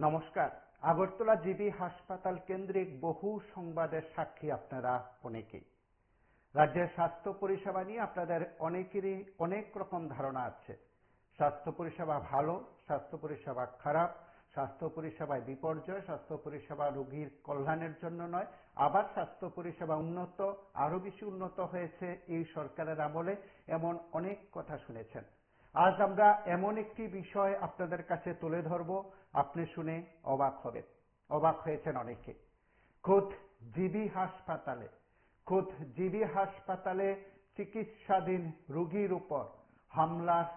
নমস্কার। আগরতলা জিবি হাসপাতাল কেন্দ্রিক বহু সংবাদের সাক্ষী আপনারা অনেকেই। রাজ্যের স্বাস্থ্য পরিষেবা নিয়ে আপনাদের অনেকেরই অনেক রকম ধারণা আছে। স্বাস্থ্য পরিষেবা ভালো, স্বাস্থ্য পরিষেবা খারাপ, স্বাস্থ্য পরিষেবায় বিপর্যয়, স্বাস্থ্য পরিষেবা রোগীর কল্যাণের জন্য নয়, আবার স্বাস্থ্য পরিষেবা উন্নত, আরো বেশি উন্নত হয়েছে এই সরকারের আমলে, এমন অনেক কথা শুনেছেন। আজ আমরা এমন একটি বিষয় আপনাদের কাছে তুলে ধরব, আপনি শুনে অবাক হবেন। অবাক হয়েছেন অনেকে। খোদ জিবি হাসপাতালে চিকিৎসাধীন রোগীর উপর হামলার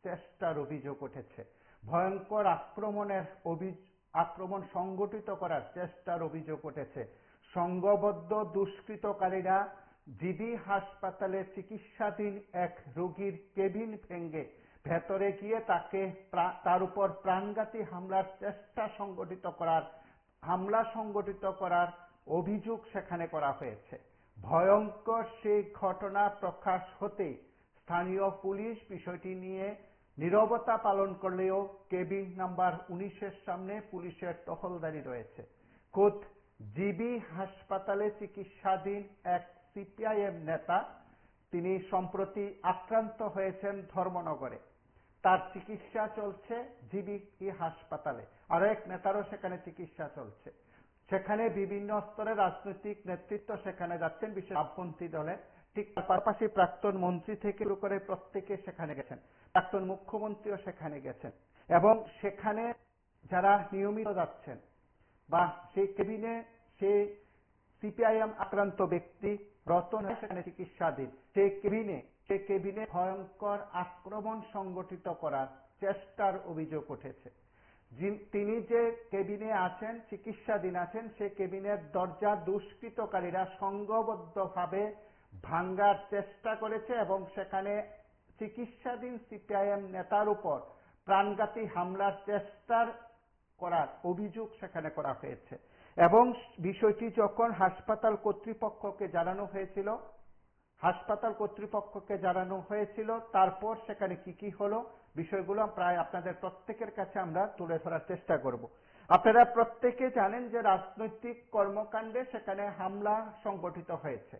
চেষ্টার অভিযোগ উঠেছে। ভয়ঙ্কর আক্রমণ সংগঠিত করার চেষ্টার অভিযোগ উঠেছে। সংঘবদ্ধ দুষ্কৃতকারীরা জিবি হাসপাতালে চিকিৎসাধীন এক রোগীর কেবিন ভেঙে ভেতরে গিয়ে তার উপর প্রাণঘাতী হামলা সংগঠিত করার অভিযোগ সেখানে করা হয়েছে। ভয়ঙ্কর সেই ঘটনা প্রকাশ হতেই স্থানীয় পুলিশ বিষয়টি নিয়ে নীরবতা পালন করলেও কেবিন নাম্বার 19-এর সামনে পুলিশের টহলদারি রয়েছে। খোদ জিবি হাসপাতালে চিকিৎসাধীন এক সিপিআইএম নেতা, তিনি সম্প্রতি আক্রান্ত হয়েছেন ধর্মনগরে। তার চিকিৎসা চলছে জিবি হাসপাতালে, আরো এক নেতারও সেখানে চিকিৎসা চলছে। সেখানে বিভিন্ন স্তরের রাজনৈতিক নেতৃত্ব সেখানে যাচ্ছেন, বিশেষ বামপন্থী দলের। ঠিক পাশাপাশি প্রাক্তন মন্ত্রী থেকে শুরু করে প্রত্যেকে সেখানে গেছেন, প্রাক্তন মুখ্যমন্ত্রীও সেখানে গেছেন। এবং সেখানে যারা নিয়মিত যাচ্ছেন বা সেই কেবিনে সেই সিপিআইএম আক্রান্ত ব্যক্তি রতন সেখানে চিকিৎসাধীন, সেই কেবিনে ভয়ঙ্কর আক্রমণ সংগঠিত করার চেষ্টার অভিযোগ উঠেছে। তিনি যে কেবিনে আছেন, চিকিৎসাধীন আছেন, সে কেবিনের দরজা দুষ্কৃতকারীরা সংঘবদ্ধভাবে ভাঙ্গার চেষ্টা করেছে এবং সেখানে চিকিৎসাধীন সিপিআইএম নেতার উপর প্রাণঘাতী হামলার চেষ্টার করার অভিযোগ সেখানে করা হয়েছে। এবং বিষয়টি যখন হাসপাতাল কর্তৃপক্ষকে জানানো হয়েছিল, তারপর সেখানে কি হলো বিষয়গুলো প্রায় আপনাদের প্রত্যেকের কাছে আমরা তুলে ধরার চেষ্টা করব। আপনারা প্রত্যেকে জানেন যে রাজনৈতিক কর্মকাণ্ডে সেখানে হামলা সংগঠিত হয়েছে।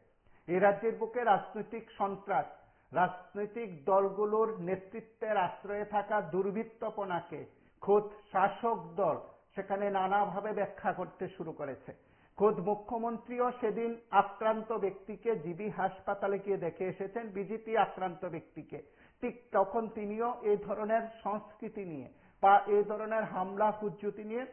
এই রাজ্যের বুকে রাজনৈতিক সন্ত্রাস, রাজনৈতিক দলগুলোর নেতৃত্বের আশ্রয়ে থাকা দুর্বৃত্তপনাকে খোদ শাসক দল সেখানে নানাভাবে ব্যাখ্যা করতে শুরু করেছে। খোদ মুখ্যমন্ত্রীও সেদিন আক্রান্ত ব্যক্তিকে জিবি হাসপাতালে গিয়ে দেখে এসেছেন, বিজেপি আক্রান্ত ব্যক্তিকে। ঠিক তখন তিনিও এই ধরনের সংস্কৃতি নিয়ে বা এই ধরনের হামলা হুজ্জুতি নিয়ে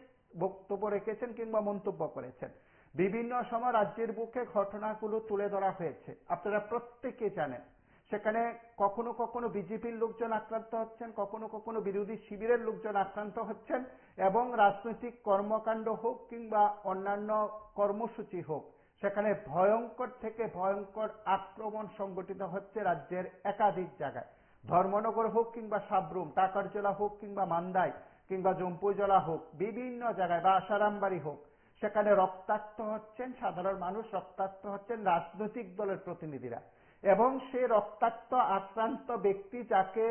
বক্তব্য রেখেছেন কিংবা মন্তব্য করেছেন। বিভিন্ন সময় রাজ্যের বুকে ঘটনাগুলো তুলে ধরা হয়েছে, আপনারা প্রত্যেকে জানেন। সেখানে কখনো কখনো বিজেপির লোকজন আক্রান্ত হচ্ছেন, কখনো কখনো বিরোধী শিবিরের লোকজন আক্রান্ত হচ্ছেন, এবং রাজনৈতিক কর্মকাণ্ড হোক কিংবা অন্যান্য কর্মসূচি হোক, সেখানে ভয়ঙ্কর থেকে ভয়ঙ্কর আক্রমণ সংগঠিত হচ্ছে রাজ্যের একাধিক জায়গায়। ধর্মনগর হোক কিংবা সাবরুম, টাকারজলা হোক কিংবা মান্দাই কিংবা জম্পুজলা হোক, বিভিন্ন জায়গায় বা আসারামবাড়ি হোক, সেখানে রক্তাক্ত হচ্ছেন সাধারণ মানুষ, রক্তাক্ত হচ্ছেন রাজনৈতিক দলের প্রতিনিধিরা। এবং সে রক্তাক্ত আক্রান্ত ব্যক্তি যাকে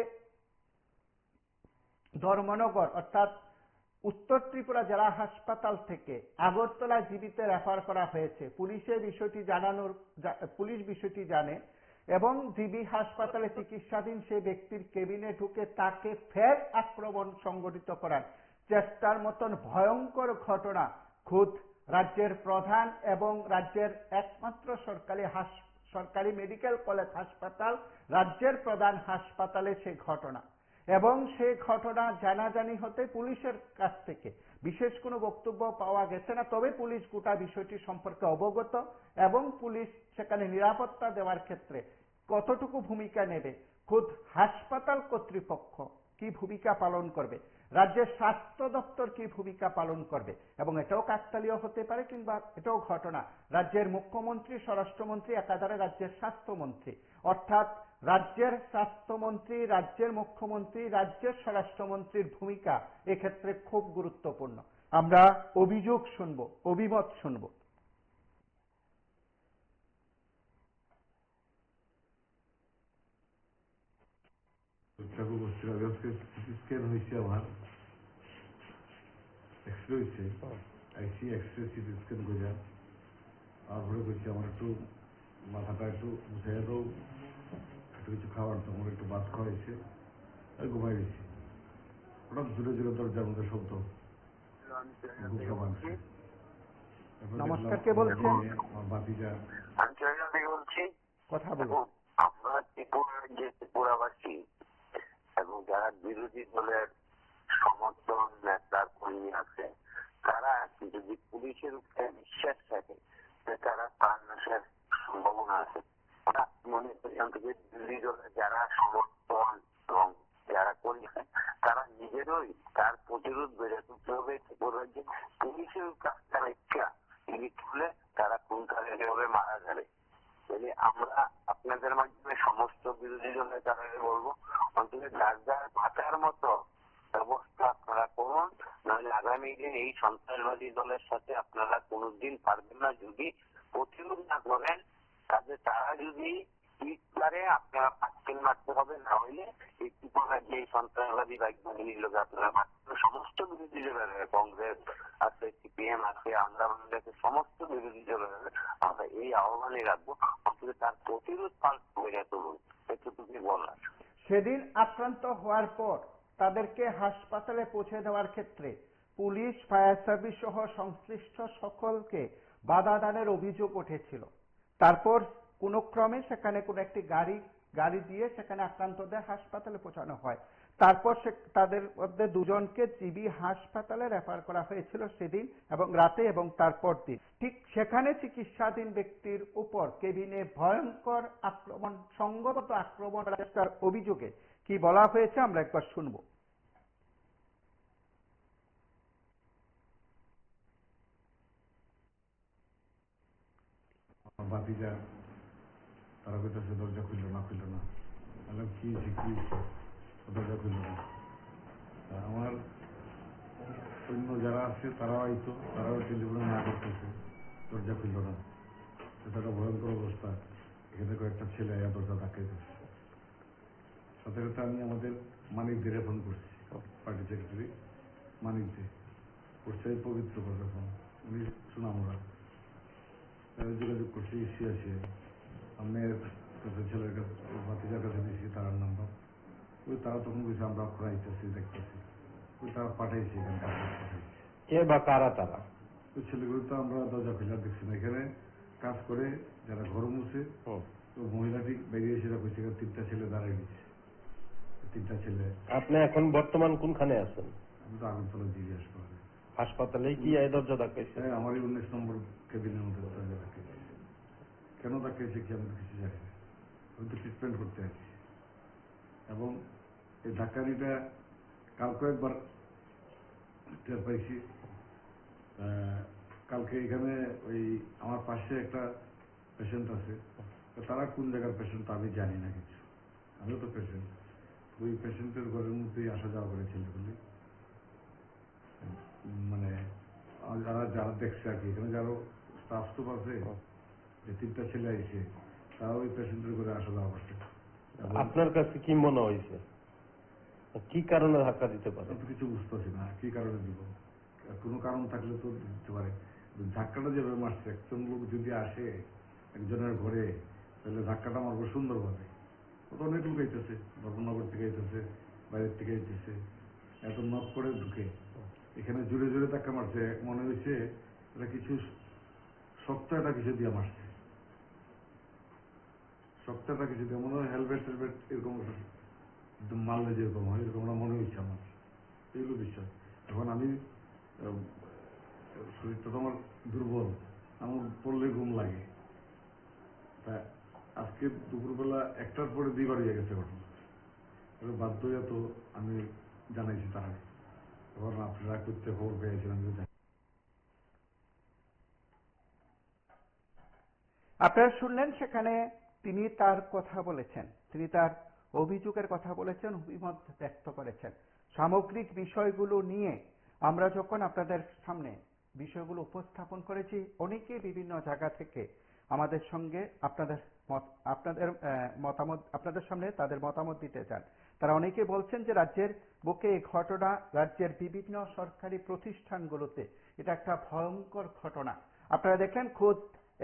ধর্মনগর অর্থাৎ উত্তর ত্রিপুরা জেলা হাসপাতাল থেকে আগরতলা জিবিতে রেফার করা হয়েছে। পুলিশ বিষয়টি জানে এবং জিবি হাসপাতালে চিকিৎসাধীন সেই ব্যক্তির কেবিনে ঢুকে তাকে ফের আক্রমণ সংগঠিত করার চেষ্টার মতন ভয়ঙ্কর ঘটনা খোদ রাজ্যের প্রধান এবং রাজ্যের একমাত্র সরকারি মেডিকেল কলেজ হাসপাতাল, রাজ্যের প্রধান হাসপাতালে সেই ঘটনা। এবং সেই ঘটনা জানাজানি হতে পুলিশের কাছ থেকে বিশেষ কোনো বক্তব্য পাওয়া গেছে না, তবে পুলিশ গোটা বিষয়টি সম্পর্কে অবগত এবং পুলিশ সেখানে নিরাপত্তা দেওয়ার ক্ষেত্রে কতটুকু ভূমিকা নেবে, খোদ হাসপাতাল কর্তৃপক্ষ কি ভূমিকা পালন করবে, রাজ্যের স্বাস্থ্য দপ্তর কি ভূমিকা পালন করবে, এবং এটাও কাকতালীয় হতে পারে কিংবা এটাও ঘটনা রাজ্যের মুখ্যমন্ত্রী, স্বরাষ্ট্রমন্ত্রী, একাধারে রাজ্যের স্বাস্থ্যমন্ত্রী, অর্থাৎ রাজ্যের স্বাস্থ্যমন্ত্রী, রাজ্যের মুখ্যমন্ত্রী, রাজ্যের স্বরাষ্ট্রমন্ত্রীর ভূমিকা এক্ষেত্রে খুব গুরুত্বপূর্ণ। আমরা অভিযোগ শুনবো, অভিমত শুনবো। চেষ্টা করবো আজকে স্ক্যান হয়েছে আমার এক্সরে হয়েছে, আইসি এক্সরে সিটি স্ক্যান করে তারপরে বলছি আমার একটু মাথাটা একটু বুঝাইয়া দাও, একটু কিছু খাওয়ার তো আমার একটু ভাত খাওয়াইছে, আমি ঘুমাই গেছি। হঠাৎ জোরে জোরে দরজার মধ্যে শব্দ, বুকটা ভাঙছে। নমস্কার, কে বলছেন? আমার ভাতিজা। আমি চয়ন থেকে বলছি। কথা বলুন। এবং আমরা ত্রিপুরার যে ত্রিপুরাবাসী এবং যারা বিরোধী দলের সমর্থন নেতা কর্মী আছে, তারা যদি পুলিশের উপরে বিশ্বাস থাকে তারা প্রাণ নাশের সম্ভাবনা আছে। ওরা মনে করি অন্তত বিরোধী দলের যারা সমর্থন এবং যারা কর্মী তারা নিজেরই তার প্রতিরোধ বেড়ে তুলতে হবে। ত্রিপুরার যে পুলিশের কাছ তারা ইচ্ছা তিনি খুলে তারা কোনখানে এভাবে মারা যাবে। তাহলে আমরা আপনাদের মাধ্যমে সমস্ত বিরোধী দলের কারণে বলবো, অন্তত যার যার বাঁচার মতো ব্যবস্থা আপনারা করুন, নাহলে আগামী দিন এই সন্ত্রাসবাদী দলের সাথে আপনারা কোনোদিন পারবেন না। যদি প্রতিরোধ না করেন তারা যদি পিঠ পারে আপনারা পাচ্ছেন মারতে হবে, না হইলে এই ত্রিপুরার যে সন্ত্রাসবাদী বাহিনীর লোক আপনারা সমস্ত বিরোধী দলের কংগ্রেস আছে, সিপিএম আছে, আমরা বাংলাদেশের সমস্ত বিরোধী দলের আমরা এই আহ্বানে রাখবো, অন্তত তার প্রতিরোধ করে তুলুন, এটুকুই বলার। সেদিন আক্রান্ত হওয়ার পর তাদেরকে হাসপাতালে পৌঁছে দেওয়ার ক্ষেত্রে পুলিশ, ফায়ার সার্ভিস সহ সংশ্লিষ্ট সকলকে বাধা দানের অভিযোগ উঠেছিল। তারপর কোনো ক্রমে সেখানে কোনো একটি গাড়ি দিয়ে সেখানে আক্রান্তদের হাসপাতালে পৌঁছানো হয়। তারপর তাদের মধ্যে দুজনকে জিবি হাসপাতালে রেফার করা হয়েছিল সেদিন এবং রাতে এবং তারপর দিন। ঠিক সেখানে চিকিৎসাধীন ব্যক্তির উপর কেবিনে ভয়ঙ্কর আক্রমণ, সংঘবদ্ধ আক্রমণ করার অভিযোগে কি বলা হয়েছে আমরা একবার শুনব। আমার ভাতিজা তারা কইতেছে দরজা খুলল না। বললাম কি দরজা খুলল না। আমার অন্য যারা আছে তারাও আইতো, তারাও টেলিফোনে না করতেছে, দরজা খুলল না। এটা একটা ভয়ঙ্কর অবস্থা। এখানে কয়েকটা ছেলে আয়া দরজা ধাক্কাইতেছে। সাথে সাথে আমি আমাদের মানিকদের ফোন করছি, পার্টি সেক্রেটারি মানিকদে করছে, পবিত্র কথা ফোন, উনি সুনামরা যোগাযোগ করছি। আসে আমার কাছে ছেলের কাছে, ভাতিজার কাছে দিয়েছি তার নাম্বার। ওই তারা তখন বলছে আমরা খোঁড়াইতেছি, দেখতেছি। ওই তারা পাঠাইছে, এখানে পাঠাইছে। কে বা কারা তারা? ওই ছেলেগুলো তো আমরা দরজা খুলে দেখছি না। এখানে কাজ করে যারা ঘর মুছে, তো মহিলাটি বেরিয়ে এসে কইছে তিনটা ছেলে দাঁড়াই দিচ্ছে, তিনটা ছেলে। আপনি এখন বর্তমান কোনখানে আছেন? আমি তো আগরতলা জিবি হাসপাতালে কি এই দরজা ধাক্কাইছে? হ্যাঁ, আমারই 19 নম্বর কেবিনের মধ্যে দরজা ধাক্কাইছে। কেন ধাক্কাইছে কি আমি কিছু জানি না। আমি তো ট্রিটমেন্ট করতে আছি। এবং এই ধাক্কানিটা কালকে একবার টের পাইছি। কালকে এখানে ওই আমার পাশে একটা পেশেন্ট আছে, তারা কোন জায়গার পেশেন্ট আমি জানি না কিছু, আমিও তো পেশেন্ট। ওই পেশেন্টের ঘরের মধ্যেই আসা যাওয়া করে ছেলেগুলি, মানে যারা দেখছে আর কি, এখানে যারা স্টাফ স্টাফ আছে, যে তিনটা ছেলে আইছে তারা ওই পেশেন্টের ঘরে আসা যাওয়া করছে। আপনার কাছে কি মনে হয়েছে, কি কারণে ধাক্কা দিতে পারে? আমি কিছু বুঝতেছি না কি কারণে দিব। কোনো কারণ থাকলে তো দিতে পারে। ধাক্কাটা যেভাবে মারছে, একজন লোক যদি আসে একজনের ঘরে, তাহলে ধাক্কাটা মারবো সুন্দরভাবে। ও তো অনেক লোক আইতেছে, ধর্মনগর থেকে আইতেছে, বাইরের থেকে আইতেছে, এত নক করে ঢুকে এখানে জোরে জোরে ধাক্কা মারছে। মনে হয়েছে এটা কিছু শক্ত একটা কিছু দিয়ে মারছে, শক্ত একটা কিছু দিয়ে, মনে হয় হেলমেট টেলমেট এরকম মারলে যেরকম হয় এরকম মনে হয়েছে আমার। এগুলো বিষয়। এখন আমি শরীরটা তো আমার দুর্বল, আমার পড়লে ঘুম লাগে। তা আজকে দুপুরবেলা 1টার পরে 2বার হয়ে গেছে ঘটনা। বাধ্য হইয়া তো আমি জানাইছি তারা, এবার আপনারা করতে খবর পেয়েছিলাম। আপনারা শুনলেন সেখানে তিনি তার কথা বলেছেন, তিনি তার অভিযোগের কথা বলেছেন, অভিমত ব্যক্ত করেছেন। সামগ্রিক বিষয়গুলো নিয়ে আমরা যখন আপনাদের সামনে বিষয়গুলো উপস্থাপন করেছি, অনেকে বিভিন্ন জায়গা থেকে আমাদের সঙ্গে আপনাদের সামনে তাদের মতামত দিতে চান। তারা অনেকে বলছেন যে রাজ্যের বুকে এই ঘটনা রাজ্যের বিভিন্ন সরকারি প্রতিষ্ঠানগুলোতে এটা একটা ভয়ঙ্কর ঘটনা। আপনারা দেখলেন খোদ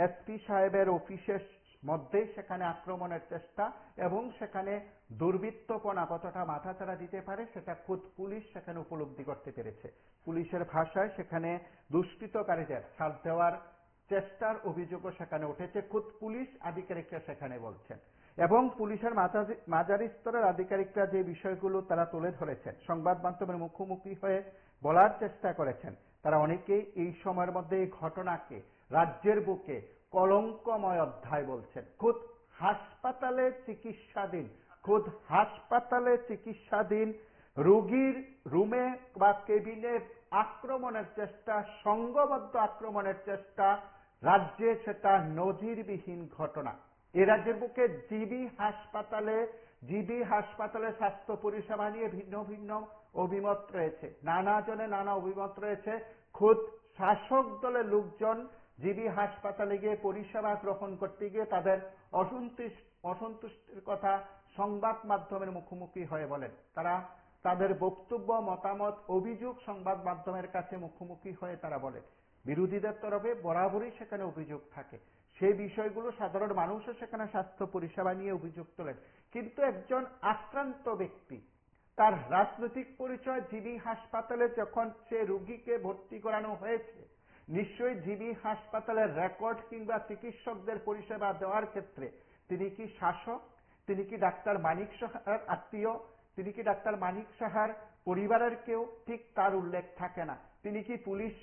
এসপি সাহেবের অফিসের মধ্যেই সেখানে আক্রমণের চেষ্টা এবং সেখানে দুর্বৃত্তপনা কতটা মাথাচাড়া দিতে পারে সেটা খোদ পুলিশ সেখানে উপলব্ধি করতে পেরেছে। পুলিশের ভাষায় সেখানে দুষ্কৃতকারীদের ছাড় দেওয়ার চেষ্টার অভিযোগও সেখানে উঠেছে, খোদ পুলিশ আধিকারিকরা সেখানে বলছেন। এবং পুলিশের মাঝারি স্তরের আধিকারিকরা যে বিষয়গুলো তারা তুলে ধরেছেন, সংবাদ মাধ্যমের মুখোমুখি হয়ে বলার চেষ্টা করেছেন, তারা অনেকেই এই সময়ের মধ্যে এই ঘটনাকে রাজ্যের বুকে কলঙ্কময় অধ্যায় বলছেন। খোদ হাসপাতালে চিকিৎসাধীন রোগীর রুমে বা কেবিনে আক্রমণের চেষ্টা, সংঘবদ্ধ আক্রমণের চেষ্টা, রাজ্যে সেটা নজিরবিহীন ঘটনা। এ রাজ্যের বুকে জিবি হাসপাতালে স্বাস্থ্য পরিষেবা নিয়ে ভিন্ন ভিন্ন অভিমত রয়েছে, নানা জনে নানা অভিমত রয়েছে। খোদ শাসক দলের লোকজন জিবি হাসপাতালে গিয়ে পরিষেবা গ্রহণ করতে গিয়ে তাদের অসন্তুষ্টির কথা সংবাদ মাধ্যমের মুখোমুখি হয়ে বলেন। তারা তাদের বক্তব্য, মতামত, অভিযোগ সংবাদ মাধ্যমের কাছে মুখোমুখি হয়ে তারা বলেন। বিরোধীদের তরফে বরাবরই সেখানে অভিযোগ থাকে, সেই বিষয়গুলো সাধারণ মানুষও সেখানে স্বাস্থ্য পরিষেবা নিয়ে অভিযোগ তোলেন। কিন্তু একজন আক্রান্ত ব্যক্তি তার রাজনৈতিক পরিচয় জিবি হাসপাতালে যখন সে রোগীকে ভর্তি করানো হয়েছে, নিশ্চয়ই জিবি হাসপাতালের রেকর্ড কিংবা চিকিৎসকদের পরিষেবা দেওয়ার ক্ষেত্রে তিনি কি শাসক, তিনি কি ডাক্তার মানিক সাহার আত্মীয়, তিনি কি ডাক্তার মানিক সাহার পরিবারের কেউ, ঠিক তার উল্লেখ থাকে না। তিনি কি পুলিশ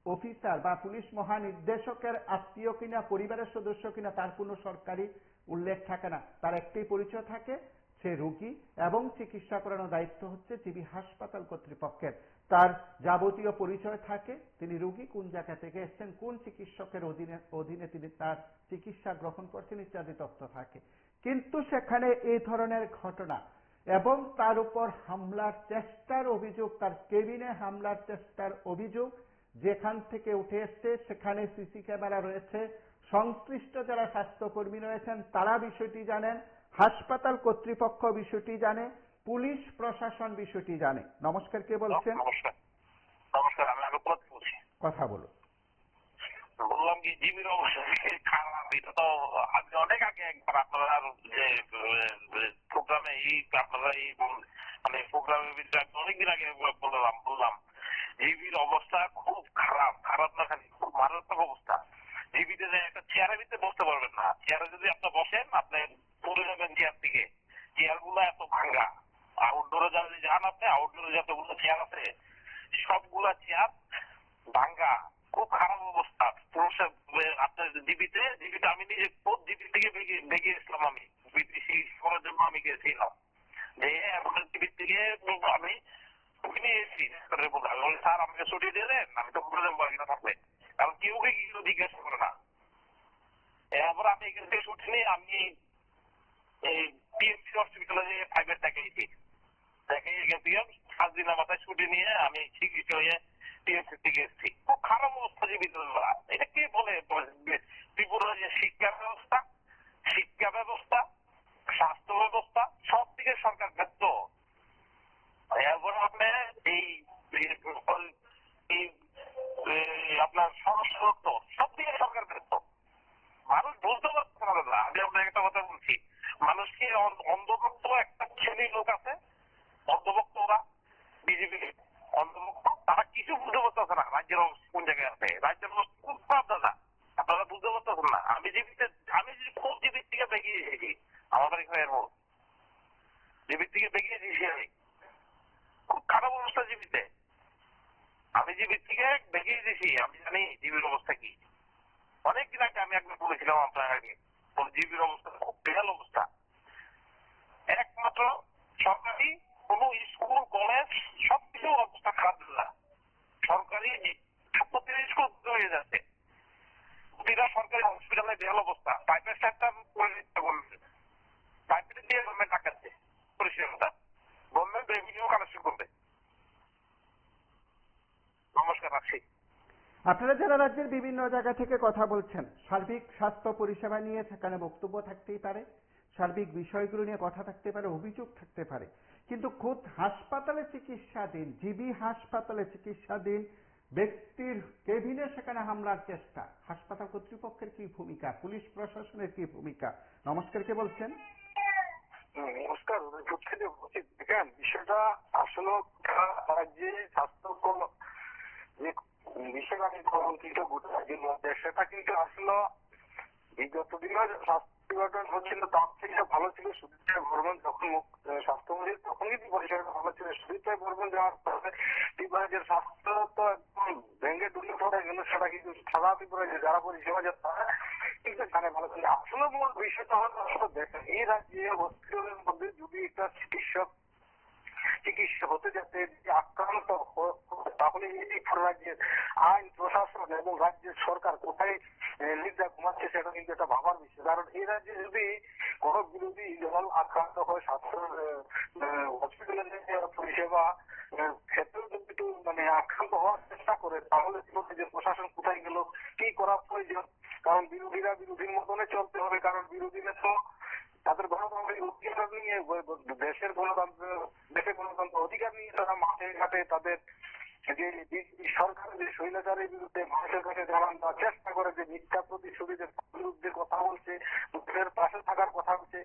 অফিসার বা পুলিশ মহানির্দেশকের আত্মীয় কিনা, পরিবারের সদস্য কিনা, তার কোনো সরকারি উল্লেখ থাকে না। তার একটাই পরিচয় থাকে, সে রোগী, এবং চিকিৎসা করানোর দায়িত্ব হচ্ছে জিবি হাসপাতাল কর্তৃপক্ষের। তার যাবতীয় পরিচয় থাকে, তিনি রোগী, কোন জায়গা থেকে এসেছেন, কোন চিকিৎসকের অধীনে তিনি তার চিকিৎসা গ্রহণ করছেন ইত্যাদি তথ্য থাকে। কিন্তু সেখানে এই ধরনের ঘটনা এবং তার উপর হামলার চেষ্টার অভিযোগ, তার কেবিনে হামলার চেষ্টার অভিযোগ যেখান থেকে উঠে এসছে, সেখানে সিসি ক্যামেরা রয়েছে, সংশ্লিষ্ট যারা স্বাস্থ্যকর্মী রয়েছেন তারা বিষয়টি জানেন, হাসপাতাল কর্তৃপক্ষ বিষয়টি জানে, পুলিশ প্রশাসন বিষয়টি জানে। নমস্কার, কে বলছেন? নমস্কার, আমি আলোকনাথ বলছি। কথা বলুন। বললাম কি জিবির অবস্থা খারাপ, এটা তো আমি অনেক আগে একবার আপনারা যে প্রোগ্রামে আপনারা মানে প্রোগ্রামের ভিতরে অনেকদিন আগে বললাম জিবির অবস্থা খুব খারাপ না খালি খুব মারাত্মক অবস্থা। জিবিতে একটা চেয়ারের ভিতরে বসতে পারবেন না, চেয়ারে যদি আপনি বসেন আপনি পড়ে যাবেন চেয়ার থেকে। চেয়ার গুলো এত ভাঙ্গা, আউটডোরে যান আপনি, আউটডোরে যতগুলো চেয়ার আছে সবগুলা চেয়ার ভাঙ্গা, খুব খারাপ অবস্থা। আপনার জিবিতে আমি নিজে জিবি থেকে বেরিয়েছিলাম, আমি বিদেশি করার জন্য আমি গেছিলাম, যে এখন জিবি থেকে আমি নিয়ে এসেছি। স্যার আমাকে ছুটি দিয়ে দেন, আমি তো ঘুরে যাবো এখানে থাকলে, কারণ কেউ জিজ্ঞাসা করে না। এরপর আমি এখান থেকে ছুটি নিয়ে আমি এই টিএমসি হসপিটালে যে প্রাইভেট দেখাইছি, গেছিলাম 7 দিনের মাথায় ছুটি নিয়ে আমি চিকিৎসা হয়ে টিএমসি থেকে এসেছি। খুব খারাপ অবস্থা জীবিত। এটা কে বলে? ত্রিপুরার যে শিক্ষা ব্যবস্থা, স্বাস্থ্য ব্যবস্থা সব দিকে সরকার ব্যর্থ। এরপর আপনি আপনার সমস্যা সব দিকে সরকার ব্যর্থ। মানুষ বুঝতে পারছে না। আমি আপনাকে একটা কথা বলছি, মানুষকে অন্ধভক্ত একটা শ্রেণীর লোক আছে, অন্ধভক্ত, ওরা বিজেপি অন্ধভক্ত, তারা কিছু বুঝতে পারতেছে না রাজ্যের অবস্থা কোন জায়গায় আছে। রাজ্যের অবস্থা খুব খারাপ দাদা, আপনারা বুঝতে পারতেছেন না। আমি খুব জিবির থেকে বেরিয়ে এসেছি, আমাদের এখানে জিবির থেকে বেরিয়ে এসেছি, আমি খুব খারাপ অবস্থা জিবিতে। আমি জিবির থেকে বেরিয়ে এসেছি, আমি জানি জিবির অবস্থা কি। অনেকদিন আগে আমি একবার বলেছিলাম আপনার আগে, জিবির অবস্থা খুব বেহাল অবস্থা। একমাত্র সরকারি কোন স্কুল, কলেজ সবকিছু অবস্থা খারাপ না। সরকারি প্রতিটা স্কুল হয়ে যাচ্ছে, প্রতিটা সরকারি হসপিটালে বেহাল অবস্থা। প্রাইভেট সেক্টর করে দিতে বলবে, প্রাইভেট দিয়ে গভর্নমেন্ট টাকাচ্ছে পরিষেবা, গভর্নমেন্ট রেভিনিউ কালেকশন করবে। নমস্কার, রাখছি। আপনারা যারা রাজ্যের বিভিন্ন জায়গা থেকে কথা বলছেন, সার্বিক স্বাস্থ্য পরিষেবা নিয়ে সেখানে বক্তব্য থাকতেই পারে, সার্বিক বিষয়গুলো নিয়ে কথা থাকতে পারে, অভিযোগ থাকতে পারে, কিন্তু খুদ হাসপাতালে চিকিৎসাধীন, জিবি হাসপাতালে চিকিৎসাধীন ব্যক্তির কেবিনে সেখানে হামলার চেষ্টা, হাসপাতাল কর্তৃপক্ষের কি ভূমিকা, পুলিশ প্রশাসনের কি ভূমিকা? নমস্কার, কে বলছেন? নমস্কার, দেখেন বিষয়টা আসলে রাজ্যে স্বাস্থ্য যে বিষয়টা কলঙ্কিত গোটা রাজ্যের মধ্যে, সেটা কিন্তু আসলে বিগত দিনের স্বাস্থ্য বিভাজন হচ্ছিল তার থেকে ভালো ছিল সুদীপ রায় বর্মন যখন স্বাস্থ্যমন্ত্রী, তখন কিন্তু পরিষেবাটা ভালো ছিল। সুদীপ রায় বর্মন যাওয়ার পরে ত্রিপুরার স্বাস্থ্য তো একদম ভেঙে ডুলে পড়ে গেল, সেটা কিন্তু সারা ত্রিপুরায় যারা পরিষেবা যে তারা কিন্তু জানে ভালো ছিল। আসলে মূল বিষয়টা হলো আসলে দেখেন এই রাজ্যে হসপিটালের মধ্যে যদি একটা চিকিৎসা হতে যাতে আক্রান্ত তাহলে এই রাজ্যের আইন প্রশাসন এবং রাজ্যের সরকার কোথায় নির্দেশ ঘুমাচ্ছে সেটা কিন্তু একটা ভাবার বিষয়। কারণ এই রাজ্যে যদি কোন বিরোধী দল আক্রান্ত হয় স্বাস্থ্য হসপিটালের পরিষেবা ক্ষেত্রেও যদি আক্রান্ত হওয়ার চেষ্টা করে, তাহলে যে প্রশাসন কোথায় গেল, কি করা প্রয়োজন? কারণ বিরোধীরা বিরোধীর মতনে চলতে হবে, কারণ বিরোধীরা তো তাদের গণতান্ত্রিক অধিকার নিয়ে দেশের গণতন্ত্র অধিকার নিয়ে তারা মাঠে ঘাটে তাদের যে সরকারের যে স্বৈরাচারের বিরুদ্ধে মানুষের কাছে জানান দেওয়ার চেষ্টা করে, যে মিথ্যা প্রতিশ্রুতিদের বিরুদ্ধে কথা বলছে, মুখের পাশে থাকার কথা বলছে।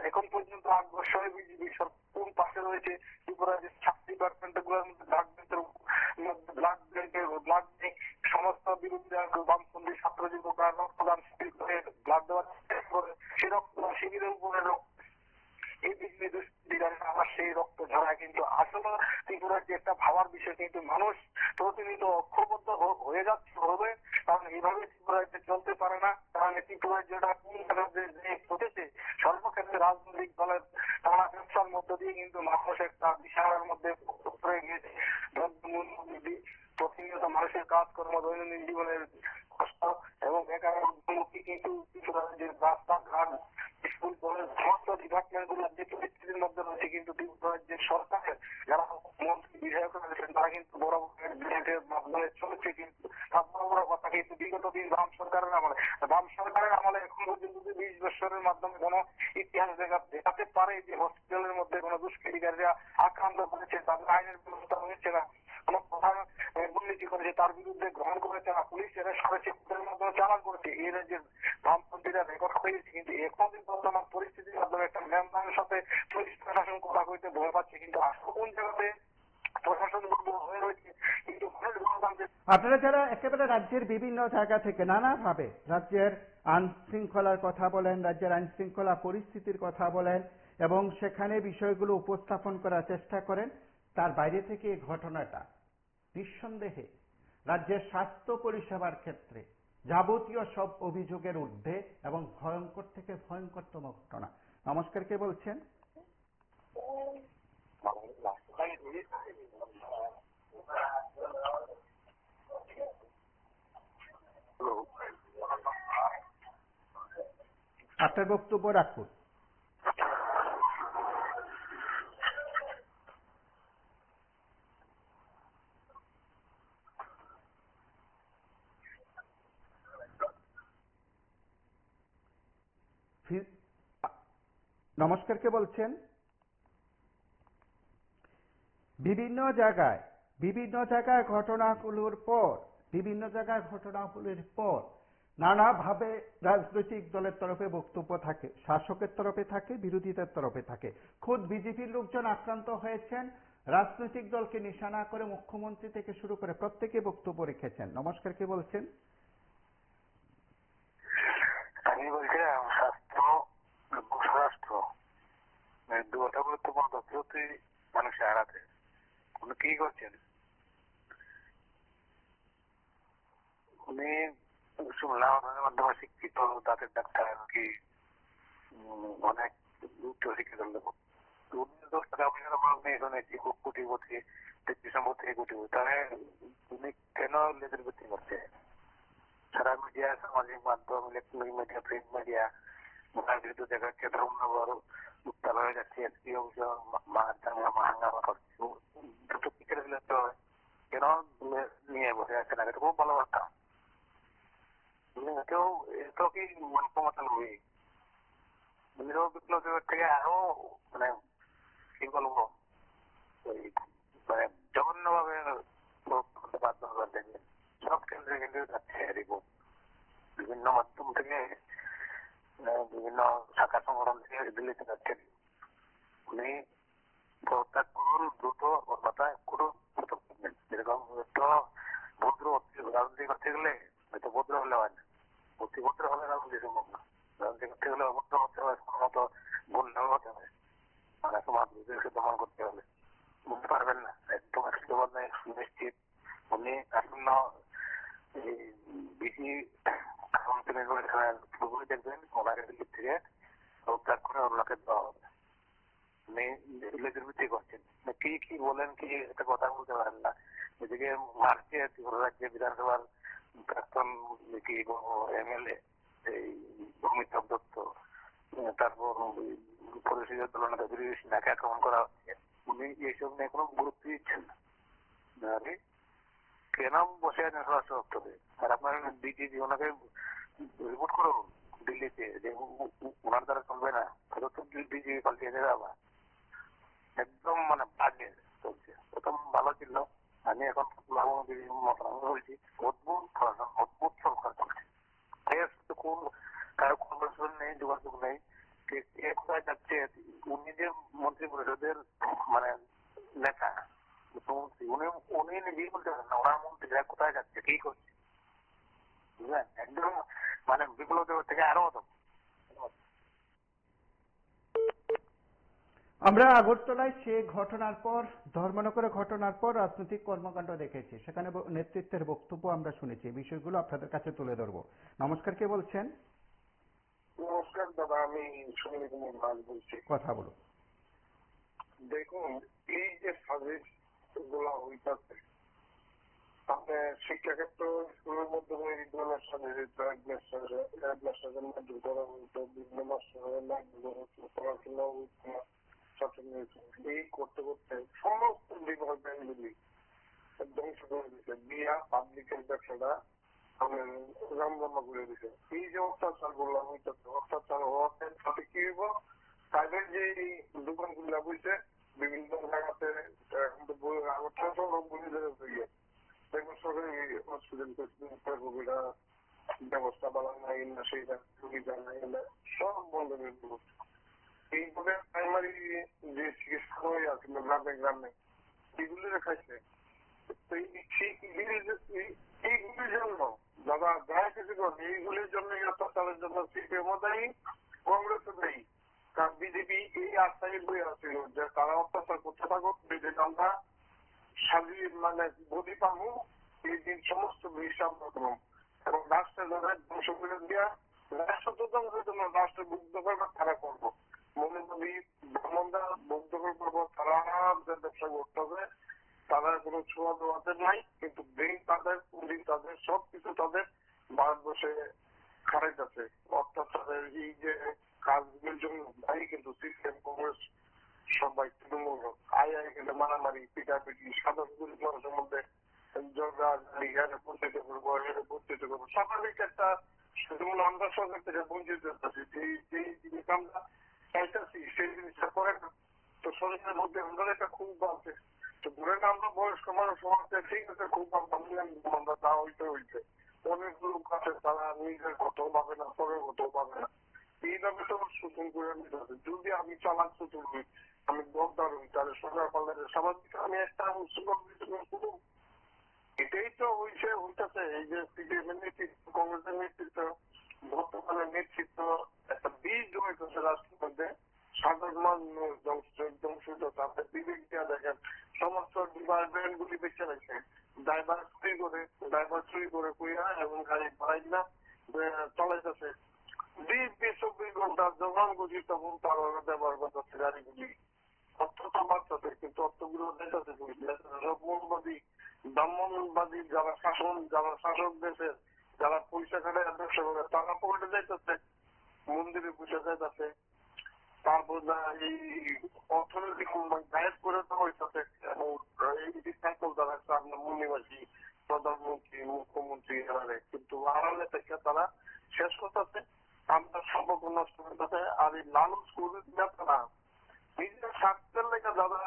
এখন পর্যন্ত 8 বছরে বিজেপি কোন পাশে রয়েছে? ত্রিপুরা যে 7 ডিপার্টমেন্ট গুলোর মধ্যে ব্লাড ব্যাংক সমস্ত বিরোধীরা বামপন্থী ছাত্র যুবকরা রক্তদান শিবির করে ব্লাড দেওয়ার চেষ্টা করে, সেই রক্তদান শিবিরের উপরে এই বিজেপি দুষ্কৃতিকারীরা আমার সেই রক্ত ঝরায়। কিন্তু আসলে ত্রিপুরার যে একটা ভাবার বিষয়, কিন্তু মানুষ প্রতিনিয়ত ঐক্যবদ্ধ হয়ে যাচ্ছে হবে, কারণ এইভাবে ত্রিপুরায় চলতে পারে না। কারণ ত্রিপুরার যেটা ঘটেছে সর্বক্ষেত্রে রাজনৈতিক দলের টানা ব্যবসার মধ্য দিয়ে কিন্তু মানুষ একটা বিশালের মধ্যে পড়ে গিয়েছে। প্রতিনিয়ত মানুষের কাজকর্ম, দৈনন্দিন জীবনের কষ্ট এবং বেকারের মুখোমুখি কিন্তু ত্রিপুরার যে রাস্তাঘাট, স্কুল কলেজ সমস্ত ডিপার্টমেন্ট গুলো যে পরিস্থিতির মধ্যে রয়েছে, কিন্তু ত্রিপুরার যে সরকারের যারা মন্ত্রী বিধায়ক রয়েছেন তারা কিন্তু বড় বড় মাধ্যমে চলছে। কিন্তু তার বড় বড় কথা কিন্তু বিগত দিন বাম সরকারের আমলে এখন পর্যন্ত 20 বছরের মাধ্যমে কোন ইতিহাস দেখাতে পারে যে হসপিটালের মধ্যে কোন দুষ্কৃতিকারীরা আক্রান্ত করেছে, তাদের আইনের ব্যবস্থা হয়েছে না, কোন প্রধান দুর্নীতি করেছে তার বিরুদ্ধে গ্রহণ করেছে না, পুলিশ অ্যারেস্ট করেছে, কোর্টের মাধ্যমে চালান করেছে। এই রাজ্যের বামপন্থীরা রেকর্ড হয়েছে। কিন্তু এখন বর্তমান পরিস্থিতির মাধ্যমে একটা ম্যানমানের সাথে পুলিশ প্রশাসন কথা কইতে ভয় পাচ্ছে। কিন্তু আসলে কোন জায়গাতে প্রশাসন হয়ে রয়েছে, কিন্তু আপনারা যারা একেবারে রাজ্যের বিভিন্ন জায়গা থেকে নানাভাবে রাজ্যের আইন শৃঙ্খলার কথা বলেন, রাজ্যের আইন শৃঙ্খলা পরিস্থিতির কথা বলেন এবং সেখানে বিষয়গুলো উপস্থাপন করার চেষ্টা করেন, তার বাইরে থেকে এই ঘটনাটা নিঃসন্দেহে রাজ্যের স্বাস্থ্য পরিষেবার ক্ষেত্রে যাবতীয় সব অভিযোগের ঊর্ধ্বে এবং ভয়ঙ্কর থেকে ভয়ঙ্করতম ঘটনা। নমস্কার, কে বলছেন? আপনার বক্তব্য রাখুন। নমস্কার, কে বলছেন? বিভিন্ন জায়গায় ঘটনাগুলোর পর নানাভাবে রাজনৈতিক দলের তরফে বক্তব্য থাকে, শাসকের তরফে থাকে, বিরোধীদের তরফে থাকে। খোদ বিজেপির লোকজন আক্রান্ত হয়েছেন, রাজনৈতিক দলকে নিশানা করে মুখ্যমন্ত্রী থেকে শুরু করে প্রত্যেকে বক্তব্য রেখেছেন। নমস্কার, কে বলছেন? আমি বলছিলাম স্বরাষ্ট্র দুটা গুরুত্বপূর্ণ তথ্যই মানুষের হারাতে উনি কি করছেন? উনি শুনলাম আপনাদের মাধ্যমে শিক্ষিত দাঁতের ডাক্তার কি অনেক উচ্চ শিক্ষিত লোক, উনি 10 টাকা পয়সার মানুষ নিয়ে শুনেছি খুব কোটিপতি, সম্পত্তি কোটিপতি, তাহলে উনি কেন লেজের বৃত্তি করছে? সারা মিডিয়া, সামাজিক মাধ্যম, ইলেকট্রনিক মিডিয়া, প্রিন্ট মিডিয়া ওনার বিরুদ্ধে দেখাচ্ছে ধর্মনগর উত্তাল হয়ে যাচ্ছে, এসপি অভিযোগ হাঙ্গামা করছে, দুটো টিকেট দিলে তো কেন নিয়ে বসে যাচ্ছে না? এটা খুব ভালো কথা। কেউ এতো কি ক্ষমতা নবী বিপ্লবের থেকে আরো কি বলবো জঘন্যভাবে করতে বাধ্য হবার দেখবেন সব কেন্দ্রে কেন্দ্রে যাচ্ছে রিপোর্ট বিভিন্ন মাধ্যম থেকে বিভিন্ন শাখা সংগঠন থেকে দিল্লিতে যাচ্ছে। উনি পদত্যাগ করুন দ্রুত ওর মাথায় করুন যেরকম তো ভদ্র রাজনীতি করতে গেলে হয়তো ভদ্র হলে হয় না, অতিভদ্র হলে রাজনীতি সম্ভব না। রাজনীতি করতে গেলে অভদ্র হতে হয়, মতো গুন্ডা হতে হয়, মানে সমাজ বিদ্বেষকে দমন করতে হবে। বুঝতে পারবেন না, একদম নিশ্চিত উনি আসন্ন বিসি কাউন্সিল নির্বাচনের পুরোপুরি দেখবেন ওনাকে দিল্লি থেকে পদত্যাগ করে ওনাকে দেওয়া হবে। উনি ইলেকট্রিক ভিত্তি করছেন, কি কি বলেন কি একটা কথা বলতে পারেন না। এদিকে মার্চে ত্রিপুরা রাজ্যে বিধানসভার প্রাক্তন কি এমএলএ এই অমিতাভ দত্ত, তারপর পরিষদের তুলনায় বিরোধী সিনহাকে আক্রমণ করা হচ্ছে, উনি এইসব নিয়ে কোনো গুরুত্ব দিচ্ছেন না। কেন বসে আছেন স্বরাষ্ট্র দপ্তরে? আর আপনার ডিজিপি ওনাকে রিপোর্ট করুন দিল্লিতে যে ওনার দ্বারা চলবে না, তাহলে তো ডিজিপি পাল্টিয়ে দেবে আবার। একদম মানে বাজে চলছে। প্রথম ভালো ছিল, আমি এখন বলছি অদ্ভুত সরকার চলছে। কোন কারো কনভার্সন নেই, যোগাযোগ নেই, কোথায় যাচ্ছে। উনি যে মন্ত্রী পরিষদের মানে নেতা মুখ্যমন্ত্রী, উনি নিজেই বলতে পারেন না ওনার মন্ত্রীরা কোথায় যাচ্ছে কি করছে। বুঝলেন, একদম মানে বিপ্লব দেবের থেকে আরো হতো। আমরা আগরতলায় সে ঘটনার পর ধর্মনগরে ঘটনার পর রাজনৈতিক কর্মকাণ্ড দেখেছি, সেখানে নেতৃত্বের বক্তব্য আমরা শুনেছি। এই বিষয়গুলো আপনাদের কাছে তুলে ধরবো। নমস্কার, কে বলছেন? নমস্কার দাদা, আমি সুনীল কুমার দাস বলছি। কথা বলুন। দেখুন, এই যে সার্ভিস গুলা হইতেছে, আপনি শিক্ষাক্ষেত্র স্কুলের মাধ্যমে বিদ্যালয়ের সাথে বিভিন্ন মাস্টারের পড়াশোনা এই করতে করতে সমস্ত ডিপার্টমেন্টগুলি ধ্বংস করে দিচ্ছে। বিয়া পাবলিকের ব্যবসাটা রামরাম্মা করে দিচ্ছে। এই যে অত্যাচার বললাম, অত্যাচার হওয়ার সাথে কি হইব, তাদের যে দোকানগুলা বইছে বিভিন্ন জায়গাতে এখন তো সরকারি হসপিটাল ব্যবস্থা বাড়া নাই না, সেইটা সুবিধা নাই, সব বন্ধ করে দিল। এইভাবে প্রাইমারি যে চিকিৎসালয় আছে গ্রামে গ্রামে এগুলি রেখাইছে। এইগুলির জন্য দাদা যারা কিছু করেন, এইগুলির জন্য অত্যাচারের জন্য সিপিএমও দায়ী, কংগ্রেসও দায়ী। কারণ বিজেপি এই আশ্বাই বই আসছিল যে তারা অত্যাচার করতে থাকুক, বিজেপি আমরা স্বাধীন মানে গদি পাবো, এই দিন সমস্ত হিসাব রকম এবং রাষ্ট্রের যারা ধ্বংস করে দেওয়া, রাষ্ট্র তো ধ্বংসের জন্য রাষ্ট্রের বুক দখল তারা করবো। মনে করি ব্রাহ্মণরা বুক দখল করবো, তারা ব্যবসা করতে হবে, তারা কোনো ছোঁয়া দেওয়াতে নাই, কিন্তু ব্রেন তাদের, পুঁজি তাদের, সবকিছু তাদের ভারতবর্ষে খারাইতেছে। অত্যাচারের এই যে কাজগুলোর জন্য দায়ী কিন্তু সিপিএম, কংগ্রেস, সবাই তৃণমূল আয় গেলে মারামারি, পিটাপিটি, সাধারণ মানুষের মধ্যে স্বাভাবিক একটা আমরা সরকার থেকে বঞ্চিত যে জিনিস আমরা চাইতেছি সেই জিনিসটা করে না। তো সরকারের মধ্যে আমাদের একটা খুব আছে, তো ধরে না আমরা বয়স্ক মানুষ হওয়াতে ঠিক আছে, খুব আমরা তা হইতে অনেক লোক আছে তারা নিজের কত পাবে না, পরের কত পাবে না, এইভাবে তো শোষণ করে নিতে হবে। যদি আমি চালাক শোষণ হই, আমি গদ্দার হই, তাহলে সরকার পাল্লে স্বাভাবিক আমি একটা এটাই তো হইতেছে। এই যে সিপিএমের নেতৃত্ব, কংগ্রেসের নেতৃত্ব, বর্তমানের নেতৃত্ব একটা বীজ হইতেছে রাষ্ট্রের মধ্যে। সাধারণ মানুষ ধ্বংসিত, তাদের বিবেক দেওয়া দেখেন সমস্ত ডিপার্টমেন্ট গুলি বেঁচে রয়েছে। ড্রাইভার চুরি করে কুইয়া এবং গাড়ি বাড়াই না চলাইতেছে 20-24 ঘন্টা যখন বুঝি তখন তার ব্যবহার করতেছে গাড়িগুলি। অর্থ তো বাড়তেছে, কিন্তু অর্থগুলো দেখতেছে সব মূলবাদী ব্রাহ্মণবাদী যারা শাসক দেশের, যারা পয়সা খাটায় ব্যবসা করে, তারা পকেটে যাইতেছে, মন্দিরে পয়সা যাইতেছে। তারপর এই অর্থনৈতিক গায়েব করে তো হইতেছে এই সকল যারা আপনার মুনিবাসী, প্রধানমন্ত্রী, মুখ্যমন্ত্রী এরারে, কিন্তু আড়ালে থেকে তারা শেষ করতেছে, আমরা সম্পর্ক নষ্ট করতেছে। আর এই লালচ করে তারা নিজের স্বার্থের লেগে দাদা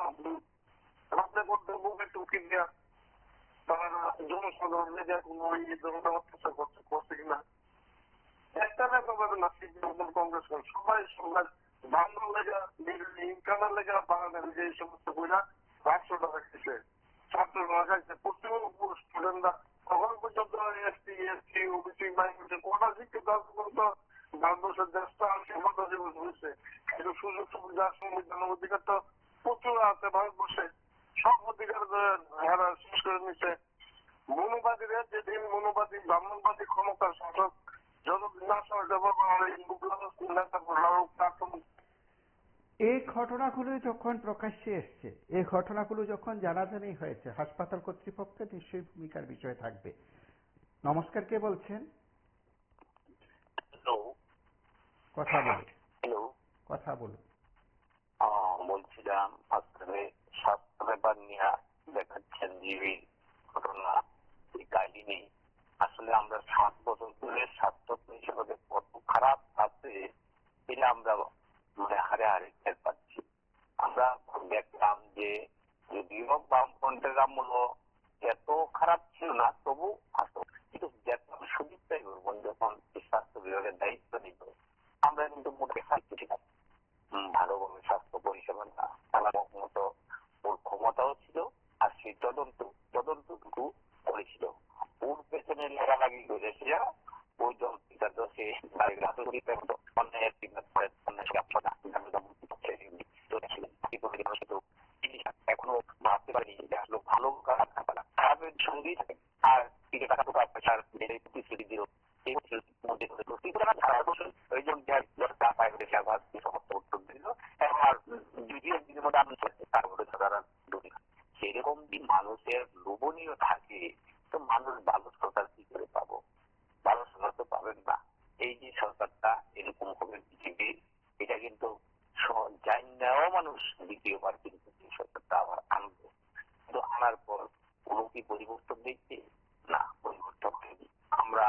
আপনি করতে বুকে টুকি দেওয়া তারা জনসাধারণ মেডিয়া কোনো এই ধরনের অত্যাচার করছে কিনা একটা নেতা পাবে না সিপিএম কংগ্রেস সবাই সবাই বাংলা লেগা ইনকামের লেগা বাংলাদেশ যে সমস্ত বইরা 500 টাকা খেয়েছে ছাত্ররা খাইছে প্রচুর স্টুডেন্টরা তখন পর্যন্ত এসটি এসটি ওবিসি মাইনরিটি কোটা শিক্ষিত পর্যন্ত ভারতবর্ষের দেশটা সীমান্ত জীবন হয়েছে কিন্তু সুযোগ সুবিধা সংবিধানের অধিকার তো প্রচুর আছে ভারতবর্ষে সব অধিকার এরা শেষ করে নিচ্ছে মনোবাদীরা যেদিন মনোবাদী ব্রাহ্মণবাদী ক্ষমতার শাসক যতদিন না এই ঘটনাগুলো যখন প্রকাশ্যে এসছে, এই ঘটনাগুলো যখন জানাজানি হয়েছে, হাসপাতাল কর্তৃপক্ষের নিশ্চয়ই ভূমিকার বিষয় থাকবে। নমস্কার, কে বলছেন? কথা বলুন। বলছিলাম আজকে স্বাস্থ্য ব্যাপার নিয়ে দেখাচ্ছেন জিবির ঘটনা এই কাহিনী। আসলে আমরা 7 বছর ধরে স্বাস্থ্য পরিষেবাতে কত খারাপ আছে এটা আমরা মানে হারে হারে টের পাচ্ছি। আমরা দেখলাম যে যদিও বামফ্রন্টের আমল এত খারাপ ছিল না, তবু আসো কিন্তু দেখলাম সুদীপ্তাই বলবেন যখন স্বাস্থ্য বিভাগের দায়িত্ব নিত আমরা কিন্তু মোটে ছিলাম ভালোভাবে স্বাস্থ্য পরিষেবা চালানোর মতো ওর ক্ষমতাও ছিল আর সেই তদন্তটুকু করেছিল। ওর পেছনে লাগালাগি করেছে ওই জলপিতা দোষে এখনো ভাবতে পারিনি যে আসলে ভালো খারাপের সঙ্গী থাকে আর টাকা পয়সার প্রতিশ্রুতি দিল ওই জন্য সমস্ত উত্তর দিল আর যদিও দিনের মধ্যে আমি তার মধ্যে সাধারণ সেরকম যদি মানুষের লোভনীয় থাকে তো মানুষ ভালো সরকার কি করে পাবো? ভালো সরকার তো পাবেন না। এই যে সরকারটা এরকম হবে পৃথিবী, এটা কিন্তু জানাও মানুষ দ্বিতীয়বার কিন্তু সরকারটা আবার আনবে, কিন্তু আনার পর কোনো কি পরিবর্তন দেখছে না, পরিবর্তন হয়নি। আমরা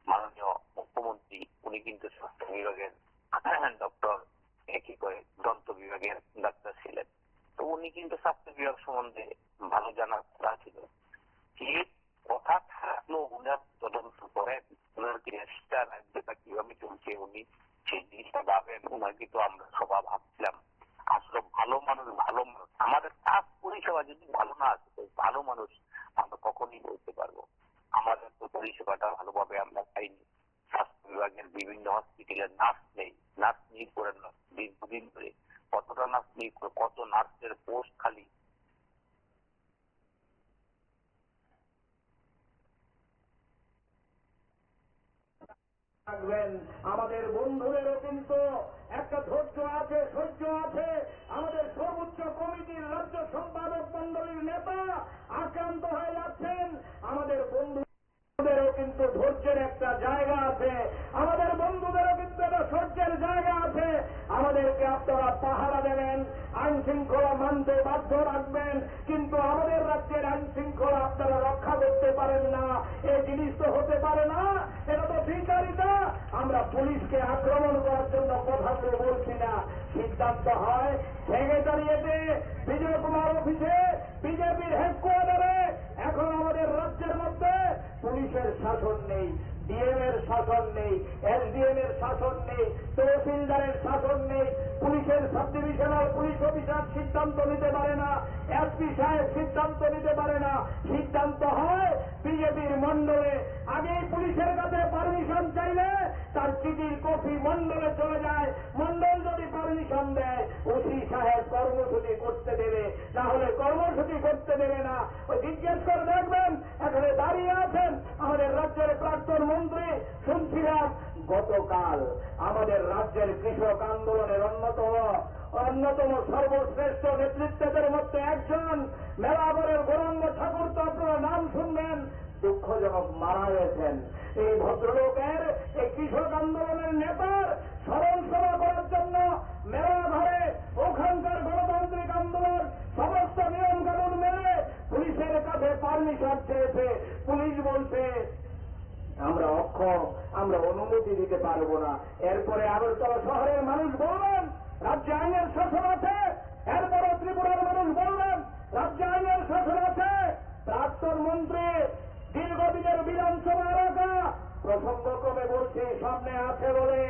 মাননীয় মুখ্যমন্ত্রী উনি কিন্তু স্বাস্থ্য বিভাগের ডক্টর কি করে দন্ত বিভাগের ডাক্তার ছিলেন, তো উনি কিন্তু স্বাস্থ্য বিভাগ সম্বন্ধে ভালো জানার কথা ছিল। যে কথা থাকলো উনার তদন্ত করেন, ওনার দেশটা রাজ্যটা কিভাবে চলছে উনি সেই জিনিসটা ভাবেন। ওনার কিন্তু আমরা সবাই ভাবছিলাম আসলে ভালো মানুষ আমাদের স্বাস্থ্য পরিষেবা যদি ভালো না আসে ভালো মানুষ আমরা কখনই বলতে পারবো। আমাদের তো পরিষেবাটা ভালোভাবে আমরা পাইনি। স্বাস্থ্য বিভাগের বিভিন্ন হসপিটালে নার্স নিয়োগ করেন না দীর্ঘদিন ধরে, কতটা নার্স নিয়োগ করে, কত নার্সের পোস্ট খালি। আমাদের বন্ধুদেরও কিন্তু একটা ধৈর্য আছে, সহ্য আছে। আমাদের সর্বোচ্চ কমিটির রাজ্য সম্পাদক মন্ডলীর নেতা আক্রান্ত হয়ে যাচ্ছেন, আমাদের বন্ধুদেরও কিন্তু ধৈর্যের একটা জায়গা আছে, আমাদের বন্ধুদেরও কিন্তু একটা সহ্যের জায়গা আছে। আমাদেরকে আপনারা পাহারা দেবেন, আইন শৃঙ্খলা মানতে বাধ্য রাখবেন, কিন্তু আমাদের রাজ্যের আইন শৃঙ্খলা আপনারা রক্ষা করতে পারেন না, এই জিনিস তো হতে পারে না। এটা তো বিচারিতা। আমরা পুলিশকে আক্রমণ করার জন্য কথাগুলো বলছি না। সিদ্ধান্ত হয় সেক্রেটারিয়েটে, বিজয় কুমার অফিসে, বিজেপির হেডকোয়ার্টারে এখন আমাদের রাজ্যের মধ্যে পুলিশের শাসন নেই, ডিএম এর শাসন নেই, এসডিএম এর শাসন নেই, তহসিলদারের শাসন নেই, পুলিশের সাব ডিভিশনাল পুলিশ অফিসার সিদ্ধান্ত নিতে পারে না, এসপি সাহেব সিদ্ধান্ত নিতে পারে না। সিদ্ধান্ত হয় বিজেপির মন্ডলে। আগেই পুলিশের কাছে পারমিশন চাইলে তার চিঠির কপি মন্ডলে চলে যায়, মন্ডল যদি পারমিশন দেয় ওসি সাহেব কর্মসূচি করতে দেবে, না হলে কর্মসূচি করতে দেবে না। ওই জিজ্ঞেস করে দেখবেন এখানে দাঁড়িয়ে আছেন আমাদের রাজ্যের প্রাক্তন মন্ত্রী। শুনছিলাম গতকাল আমাদের রাজ্যের কৃষক আন্দোলনের অন্যতম সর্বশ্রেষ্ঠ নেতৃত্বের মধ্যে একজন মেলাগড়ের গৌরাঙ্গ ঠাকুর, তো আপনারা নাম শুনবেন, দুঃখজনক মারা গেছেন। এই ভদ্রলোকের এই কৃষক আন্দোলনের নেতার স্মরণ সভা করার জন্য মেলাঘরে ওখানকার গণতান্ত্রিক আন্দোলন সমস্ত নিয়ম কানুন মেনে পুলিশের কাছে পারমিশন চেয়েছে। পুলিশ বলছে আমরা অক্ষম, আমরা অনুমতি দিতে পারবো না। এরপরে আগরতলা শহরের মানুষ বলবেন রাজ্যে আইনের শাসন আছে, এরপরে ত্রিপুরার মানুষ বলবেন রাজ্য আইনের শাসন আছে, প্রাক্তন মন্ত্রী, দীর্ঘদিনের বিধানসভা এলাকা, প্রসঙ্গক্রমে বলছি সামনে আছে বলে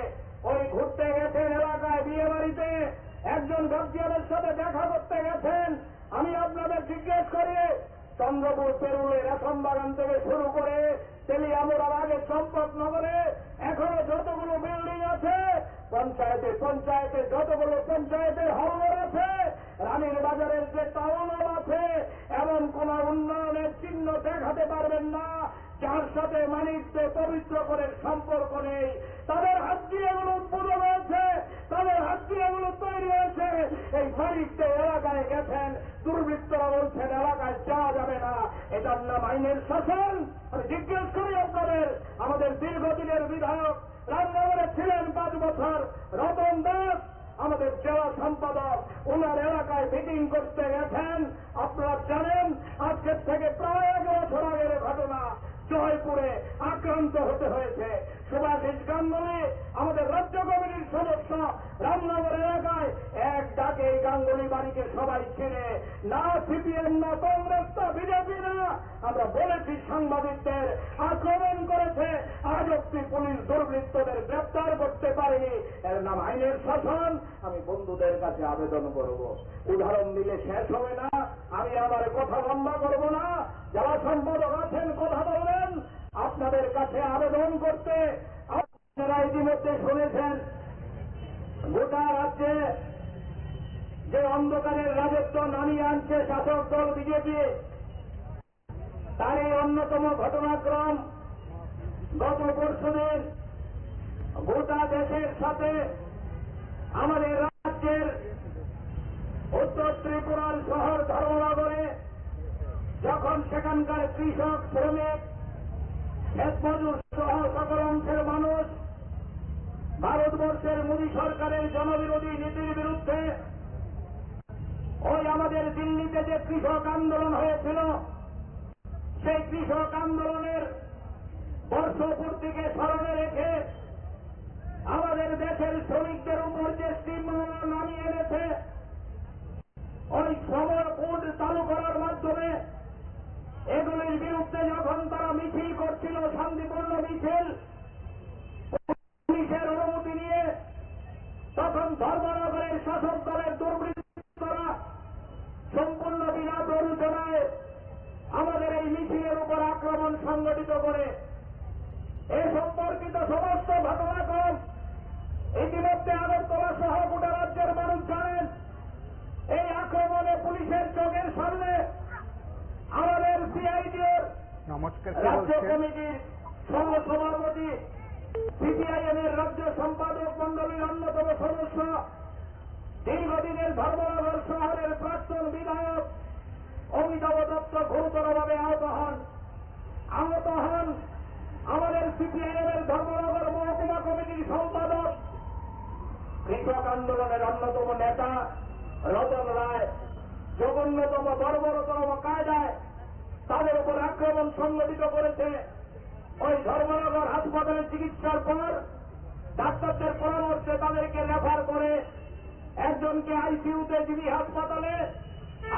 ওই ঘুরতে গেছেন এলাকায় বিয়ে বাড়িতে, একজন গার্জিয়ানের সাথে দেখা করতে গেছেন। আমি আপনাদের জিজ্ঞেস করি, চন্দ্রপুর পেরুলে রেশম বাগান থেকে শুরু করে তেলিয়ামুড়ার আগে চম্পকনগরে এখনো যতগুলো বিল্ডিং আছে, পঞ্চায়েতে যতগুলো পঞ্চায়েতের হলঘর আছে, রানীর বাজারের যে টাউন হল আছে, এমন কোন উন্নয়নের চিহ্ন দেখাতে পারবেন না যার সাথে মানিকদের পবিত্র করে সম্পর্ক নেই। তাদের হাত দিয়ে এগুলো উদ্বোধন হয়েছে, তাদের হাত দিয়ে এগুলো তৈরি হয়েছে। এই মানিকদের এলাকায় গেছেন, দুর্বৃত্তরা বলছেন এলাকায় যাওয়া যাবে না, এটার নাম আইনের শাসন। আমি জিজ্ঞেস করি আপনাদের, আমাদের দীর্ঘদিনের বিধায়ক রামনগরে ছিলেন 5 বছর রতন দাস, আমাদের জেলা সম্পাদক, ওনার এলাকায় মিটিং করতে গেছেন। আপনারা জানেন আজকের থেকে প্রায় 1 বছর আগের ঘটনা, জয়পুরে আক্রান্ত হতে হয়েছে সুভাষিস গাঙ্গুলি, আমাদের রাজ্য কমিটির সদস্য, রামনগর এলাকায় এক ডাকে এই গাঙ্গুলি বাড়িকে সবাই চিনে, না সিপিএম, না কংগ্রেস, না বিজেপি, না। আমরা বলেছি সাংবাদিকদের আক্রমণ করেছে, আজ অব্দি পুলিশ দুর্বৃত্তদের গ্রেপ্তার করতে পারেনি, এর নাম আইনের শাসন। আমি বন্ধুদের কাছে আবেদন করব, উদাহরণ দিলে শেষ হবে না, আমি আমার কথা লম্বা করব না, যারা সম্পাদক আছেন কথা বলবেন, আপনাদের কাছে আবেদন করতে। আপনারা ইতিমধ্যে শুনেছেন গোটা রাজ্যে যে অন্ধকারের রাজত্ব নামিয়ে আনছে শাসক দল বিজেপি, তার এই অন্যতম ঘটনাক্রম গত পরশুদিন গোটা দেশের সাথে আমাদের রাজ্যের উত্তর ত্রিপুরার শহর ধর্মনগরে যখন সেখানকার কৃষক, শ্রমিক, ক্ষেতমজুর সহ সকল অংশের মানুষ ভারতবর্ষের মোদী সরকারের জনবিরোধী নীতির বিরুদ্ধে ওই আমাদের দিল্লিতে যে কৃষক আন্দোলন হয়েছিল, সেই কৃষক আন্দোলনের বর্ষপূর্তিকে স্মরণে রেখে আমাদের দেশের শ্রমিকদের উপর যে স্টিমরোলার নামিয়ে এনেছে, ওই শ্রম কোড চালু করার মাধ্যমে এগুলির বিরুদ্ধে যখন তারা মিছিল করছিল, শান্তিপূর্ণ মিছিল, পুলিশের অনুমতি নিয়ে, তখন ধর্মনগরের শাসক দলের দুর্বৃত্তরা সম্পূর্ণ বিনা প্ররোচনায় আমাদের এই মিছিলের উপর আক্রমণ সংগঠিত করে এ সম্পর্কিত সমস্ত ঘটনাক্রম ইতিমধ্যে আগরতলা সহ গোটা রাজ্যের মানুষ জানেন। এই আক্রমণে পুলিশের চোখের সামনে আমাদের সিআইডির রাজ্য কমিটির সহসভাপতি, সিপিআইএম এর রাজ্য সম্পাদক মন্ডলীর অন্যতম সদস্য, দীর্ঘদিনের ধর্মনগর শহরের প্রাক্তন বিধায়ক অমিতাভ দত্ত গুরুতরভাবে আহত হন। আমাদের সিপিআইএম এর ধর্মনগর মহকুমা কমিটির সম্পাদক, কৃষক আন্দোলনের অন্যতম নেতা রতন রায় জঘন্যতম বর্বরতম কায়দায় তাদের উপর আক্রমণ সংগঠিত করেছে। ওই ধর্মনগর হাসপাতালে চিকিৎসার পর ডাক্তারদের পরামর্শে তাদেরকে রেফার করে একজনকে আইসিইউতে জিবি হাসপাতালে,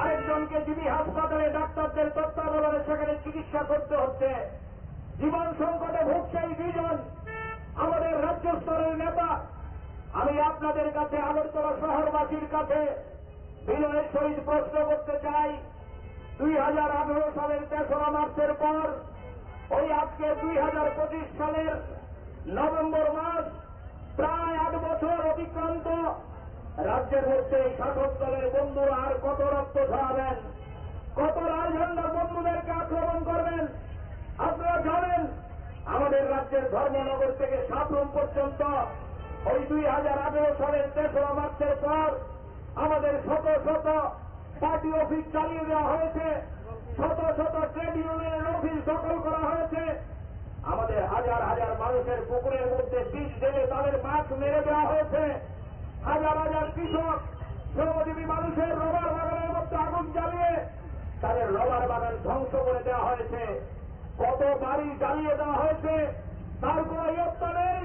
আরেকজনকে জিবি হাসপাতালে ডাক্তারদের তত্ত্বাবধানে সেখানে চিকিৎসা করতে হচ্ছে। জীবন সংকটে ভুগছে এই 2 জন আমাদের রাজ্য স্তরের নেতা। আমি আপনাদের কাছে, আগরতলা শহরবাসীর কাছে বিনয়ের সহিত প্রশ্ন করতে চাই, 2018 সালের 3রা মার্চের পর ওই আজকে 2025 সালের নভেম্বর মাস, প্রায় 8 বছর অতিক্রান্ত, রাজ্যের মধ্যে এই শাসক দলের বন্ধুরা আর কত রক্ত ঝরাবেন, কত লাল ঝান্ডার বন্ধুদেরকে আক্রমণ করবেন? আপনারা জানেন আমাদের রাজ্যের ধর্মনগর থেকে সাবরুম পর্যন্ত ওই 2018 সালের 3রা মার্চের পর আমাদের শত শত পার্টি অফিস চালিয়ে দেওয়া হয়েছে, শত শত ট্রেড ইউনিয়নের অফিস দখল করা হয়েছে, আমাদের হাজার হাজার মানুষের পুকুরের মধ্যে বিষ ঢেলে তাদের মাছ মেরে দেওয়া হয়েছে, হাজার হাজার কৃষক শ্রমজীবী মানুষের রবার বাগানের মধ্যে আগুন জ্বালিয়ে তাদের রবার বাগান ধ্বংস করে দেওয়া হয়েছে, কত বাড়ি জ্বালিয়ে দেওয়া হয়েছে, তার কোন ইয়ত্তা নেই।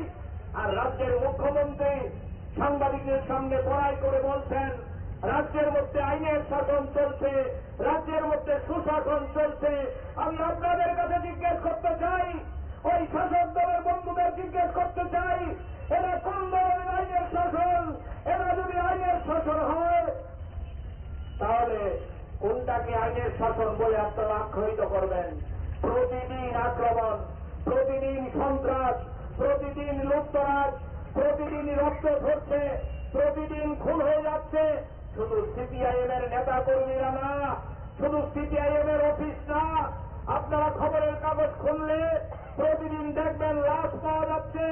আর রাজ্যের মুখ্যমন্ত্রী সাংবাদিকদের সামনে বড়াই করে বলছেন রাজ্যের মধ্যে আইনের শাসন চলছে, রাজ্যের মধ্যে সুশাসন চলছে। আমি আপনাদের কাছে জিজ্ঞেস করতে চাই, ওই শাসক দলের বন্ধুদের জিজ্ঞেস করতে চাই, এরা কোন ধরনের আইনের শাসন? এরা যদি আইনের শাসন হয় তাহলে কোনটাকে আইনের শাসন বলে আপনারা আখ্যায়িত করবেন? প্রতিদিন আক্রমণ, প্রতিদিন সন্ত্রাস, প্রতিদিন লুটতরাজ, প্রতিদিন রক্ত ঝরছে, প্রতিদিন খুন হয়ে যাচ্ছে। শুধু সিপিআইএম এর নেতা কর্মীরা না, শুধু সিপিআইএম এর অফিস না, আপনারা খবরের কাগজ খুললে প্রতিদিন দেখবেন লাশ পাওয়া যাচ্ছে।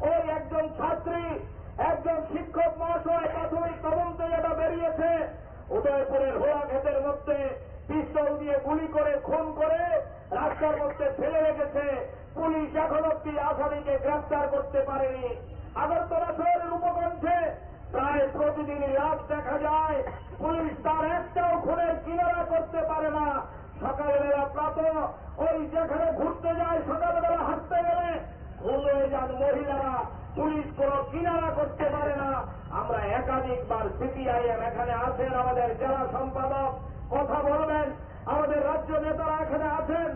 ওই একজন ছাত্রী, একজন শিক্ষক মহাশয় প্রাথমিক তদন্তে যেটা বেরিয়েছে, উদয়পুরের হোলাঘাটের মধ্যে পিস্তল দিয়ে গুলি করে খুন করে রাস্তার মধ্যে ফেলে রেখেছে। পুলিশ এখন অব্দি আসামিকে গ্রেফতার করতে পারেনি। আগরতলা শহরের উপকণ্ঠে প্রায় প্রতিদিনই লাশ দেখা যায়, পুলিশ তার একটাও খুনের কিনারা করতে পারে না। সকালবেলা প্রাতঃ ওই যেখানে ঘুরতে যায়, সকালবেলা হাঁটতে গেলে খুন হয়ে যান মহিলারা, পুলিশ কোনো কিনারা করতে পারে না। আমরা একাধিকবার সিপিআইএম এখানে আছেন, আমাদের জেলা সম্পাদক কথা বলবেন, আমাদের রাজ্য নেতারা এখানে আছেন।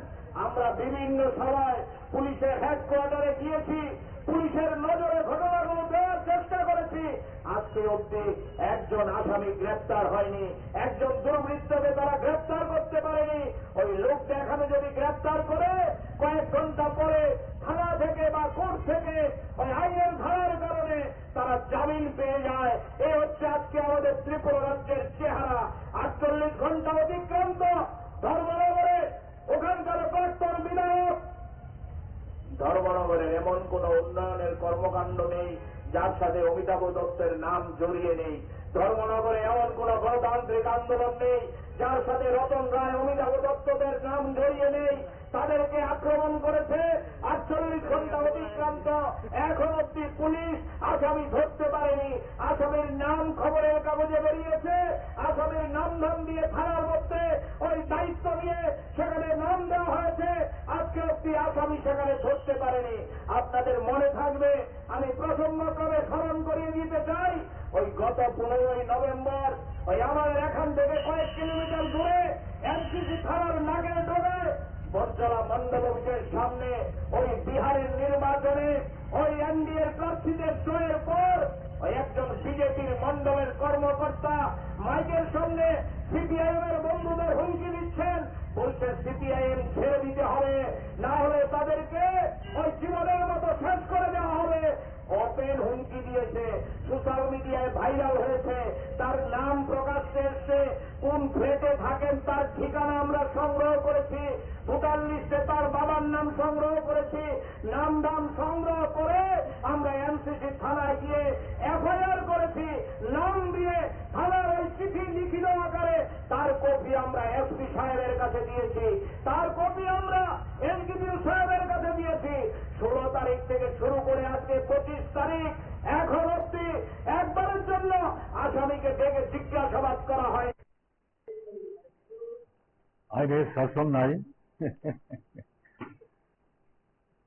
আমরা বিভিন্ন সভায় পুলিশের হেডকোয়ার্টারে গিয়েছি, পুলিশের নজরে ঘটনাগুলো দেওয়ার চেষ্টা করেছি। আজকে অব্দি একজন আসামি গ্রেফতার হয়নি, একজন দুর্বৃত্তকে তারা গ্রেফতার করতে পারেনি। ওই লোক দেখানো যদি গ্রেফতার করে কয়েক ঘন্টা পরে থানা থেকে বা কোর্ট থেকে ওই আইনের ধারার কারণে তারা জামিন পেয়ে যায়। এই হচ্ছে আজকে আমাদের ত্রিপুরা রাজ্যের চেহারা। 48 ঘন্টা অতিক্রান্ত, ধর্মনগরে ওখানকার প্রাক্তন বিধায়ক ধর্মনগরের এমন কোন উন্নয়নের কর্মকাণ্ড নেই যার সাথে অমিতাভ দত্তের নাম জড়িয়ে নেই। ধর্মনগরে এমন কোন গণতান্ত্রিক আন্দোলন নেই যার সাথে রতন রায়, অমিতাভ দত্তদের নাম জড়িয়ে নেই। তাদেরকে আক্রমণ করেছে। 48 ঘন্টা অতিক্রান্ত, এখন অব্দি পুলিশ আসামি ধরতে পারেনি। আসামির নাম খবরের কাগজে বেরিয়েছে, আসামির নাম দিয়ে থানার মধ্যে ওই দায়িত্ব নিয়ে সেখানে নাম দেওয়া হয়েছে, আজকে অব্দি আসামি সেখানে ধরতে পারেনি। আপনাদের মনে থাকবে, আমি প্রসঙ্গক্রমে স্মরণ করিয়ে দিতে চাই, ওই গত 15ই নভেম্বর ওই আমাদের এখান থেকে কয়েক কিলোমিটার দূরে এনসিসি থানার নাগের ডোগায় বরজলা মন্ডল অফিসের সামনে ওই বিহারের নির্বাচনে ওই এনডিএর প্রার্থীদের জয়ের পর ওই একজন বিজেপির মন্ডলের কর্মকর্তা মাইকের সামনে সিপিআইএম এর বন্ধুদের হুমকি দিচ্ছেন, বলছে সিপিআইএম ছেড়ে দিতে হবে, না হলে তাদেরকে ওই জীবনের মতো শেষ করে দেওয়া হবে। ওপেন হুমকি দিয়েছে, সোশ্যাল মিডিয়ায় ভাইরাল হয়েছে, তার নাম প্রকাশ্যে এসছে, কোন ফ্লেটে থাকেন তার ঠিকানা আমরা সংগ্রহ করেছি, ভোটার লিস্টে তার বাবার নাম সংগ্রহ করেছি, নাম সংগ্রহ করে আমরা এনসিসি থানায় গিয়ে এফআইআর করেছি, নাম দিয়ে থানার ওই চিঠি লিখিত আকারে তার কপি আমরা এসপি সাহেবের কাছে দিয়েছি, তার কপি আমরা এনকিপিউ সাহেবের কাছে দিয়েছি। 16 তারিখ থেকে শুরু করে আজকে 25 তারিখ, এখন অব্দি একবারের জন্য আসামিকে ডেকে জিজ্ঞাসাবাদ করা হয়। আইনের শাসন নাই,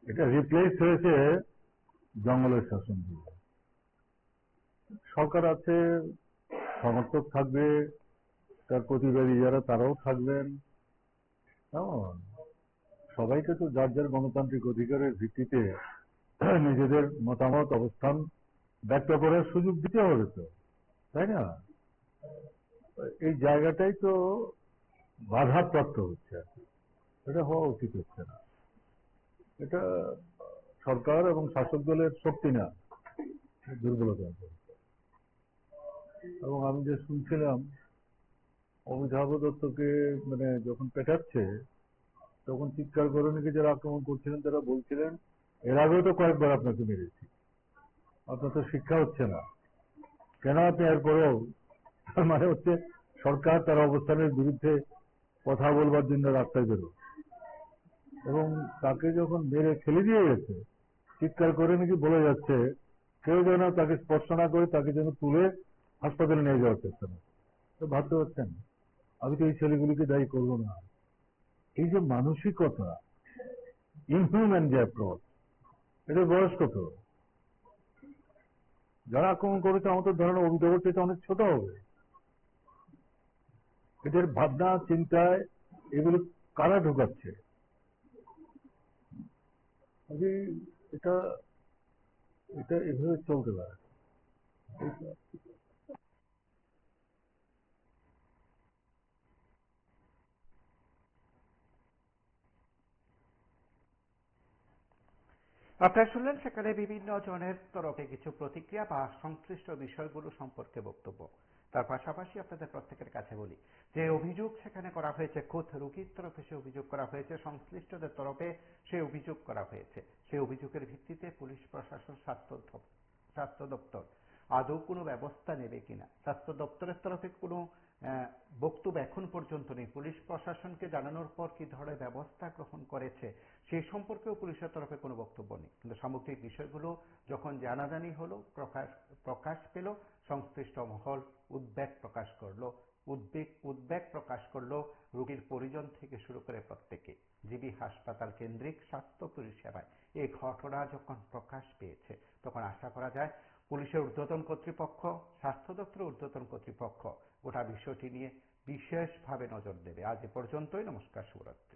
এটা রিপ্লেস হয়েছে জঙ্গলের শাসন দিয়ে। সরকার আছে, সমর্থক থাকবে, তার প্রতিবাদী যারা তারাও থাকবেন। সবাইকে তো যার যার গণতান্ত্রিক অধিকারের ভিত্তিতে নিজেদের মতামত অবস্থান ব্যক্ত করার সুযোগ দিতে হবে তো, তাই না? এই জায়গাটাই তো বাধাপ্রাপ্ত হচ্ছে, এটা হওয়া উচিত হচ্ছে না। এটা সরকার এবং শাসক দলের শক্তি না, দুর্বলতা। এবং আমি যে শুনছিলাম অমিতাভ দত্তকে মানে যখন পেটাচ্ছে তখন চিৎকার করে নাকি যারা আক্রমণ করছিলেন তারা বলছিলেন, এর আগেও তো কয়েকবার আপনাকে মেরেছি, আপনার তো শিক্ষা হচ্ছে না, কেন আপনি এরপরেও? তার মানে হচ্ছে সরকার তার অবস্থানের বিরুদ্ধে কথা বলবার জন্য রাস্তায় বেরো, এবং তাকে যখন মেরে ফেলে দিয়ে গেছে চিৎকার করে নাকি বলে যাচ্ছে কেউ যেন তাকে স্পর্শ না করে তাকে যেন তুলে হাসপাতালে নিয়ে যাওয়ার চেষ্টা না। তো ভাবতে পারছেন, আমি তো এই ছেলেগুলিকে দায়ী করবো না। এই যে মানসিকতা, ইনহিউম্যান যে অ্যাপ্রোচ, এটা বয়স কত? যারা আক্রমণ করেছে আমাদের ধারণা অমিতাভের চেয়ে অনেক ছোট হবে, এদের ভাবনা চিন্তায় এগুলো কারা ঢোকাচ্ছে? এটা এটা এভাবে চলতে পারে। আপনারা শুনলেন সেখানে বিভিন্ন জনের তরফে কিছু প্রতিক্রিয়া বা সংশ্লিষ্ট বিষয়গুলো সম্পর্কে বক্তব্য। তার পাশাপাশি আপনাদের প্রত্যেকের কাছে বলি যে অভিযোগ সেখানে করা হয়েছে, খোদ রোগীর তরফে সে অভিযোগ করা হয়েছে, সংশ্লিষ্টদের তরফে সে অভিযোগ করা হয়েছে। সেই অভিযোগের ভিত্তিতে পুলিশ প্রশাসন, স্বাস্থ্য দপ্তর আদৌ কোনো ব্যবস্থা নেবে কিনা, স্বাস্থ্য দপ্তরের তরফে কোনো বক্তব্য এখন পর্যন্ত নেই। পুলিশ প্রশাসনকে জানানোর পর কি ধরনের ব্যবস্থা গ্রহণ করেছে সেই সম্পর্কেও পুলিশের তরফে কোনো বক্তব্য নেই। কিন্তু সামগ্রিক বিষয়গুলো যখন জানাজানি হলো, প্রকাশ পেল, সংশ্লিষ্ট মহল উদ্বেগ প্রকাশ করলো রোগীর পরিজন থেকে শুরু করে প্রত্যেকে। জিবি হাসপাতাল কেন্দ্রিক স্বাস্থ্য পরিষেবায় এই ঘটনা যখন প্রকাশ পেয়েছে, তখন আশা করা যায় পুলিশের ঊর্ধ্বতন কর্তৃপক্ষ, স্বাস্থ্য দপ্তরের ঊর্ধ্বতন কর্তৃপক্ষ গোটা বিষয়টি নিয়ে বিশেষভাবে নজর দেবে। আজ এ পর্যন্তই। নমস্কার, শুভরাত্রি।